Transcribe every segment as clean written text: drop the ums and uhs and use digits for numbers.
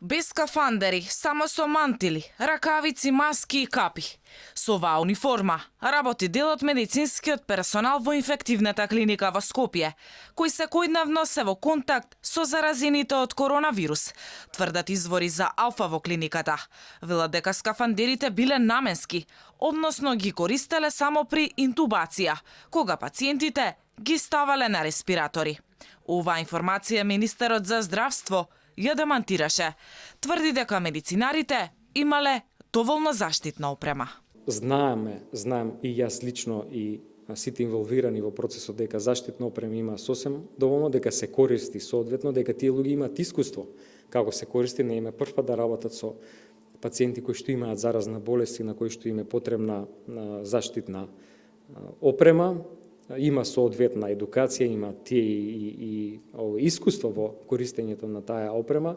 Без скафандери, само со мантили, ракавици, маски и капи. Со оваа униформа работи дел од медицинскиот персонал во инфективната клиника во Скопје, кои секојдневно се во контакт со заразените од коронавирус, тврдат извори за Алфа во клиниката. Велат дека скафандерите биле наменски, односно ги користеле само при интубација, кога пациентите ги ставале на респиратори. Оваа информација министерот за здравство ја демантираше. Тврди дека медицинарите имале доволно заштитна опрема. Знаем и јас лично и сите инволвирани во процесот дека заштитна опрема има сосем доволно, дека се користи соодветно, дека тие луѓе имаат искуство како се користи, не име прв пат да работат со пациенти кои што имаат заразна болест и на кои што им е потребна заштитна опрема. Има соодветна едукација, има тие и искуство во користењето на таа опрема.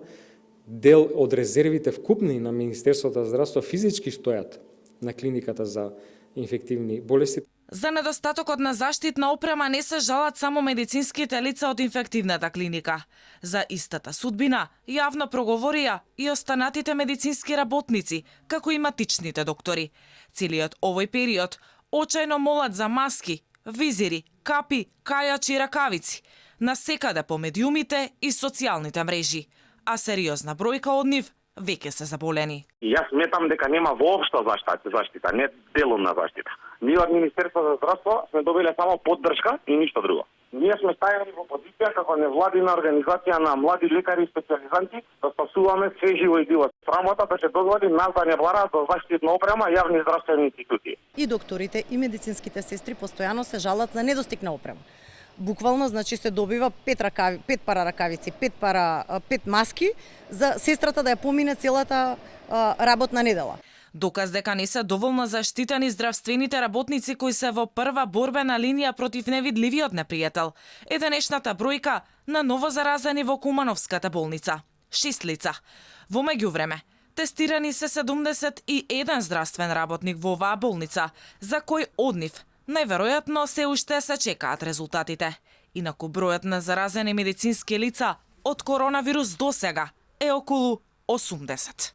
Дел од резервите вкупни на Министерството за здравство физички стојат на клиниката за инфективни болести. За недостатокот на заштитна опрема не се жалат само медицинските лица од инфективната клиника. За истата судбина јавно проговорија и останатите медицински работници, како и матичните доктори. Целиот овој период очајно молат за маски, визири, капи, кајачи и ракавици, насекаде по медиумите и социјалните мрежи, а сериозна бројка од нив веќе се заболени. Јас сметам дека нема воопшто заштита, не делумна заштита. Ние од Министерство за здравство сме добиле само поддршка и ништо друго. Ние сме ставени во позиција како невладина организација на млади лекари и специјализанти да спасуваме се живо и диво. Срамота да се дозволи нас да не бараат за заштитна опрема јавни здравствени институции. И докторите и медицинските сестри постојано се жалат за недостиг на опрема. Буквално, значи, се добива 5 пара ракавици, 5 маски за сестрата да ја помине целата работна недела. Доказ дека не се доволно заштитени здравствените работници кои се во прва борбена линија против невидливиот непријател е денешната бројка на ново заразени во Кумановската болница. 6 лица. Во меѓувреме, тестирани се 71 здравствен работник во оваа болница, за кој од нив најверојатно се уште се чекаат резултатите. Инаку бројот на заразени медицински лица од коронавирус досега е околу 80.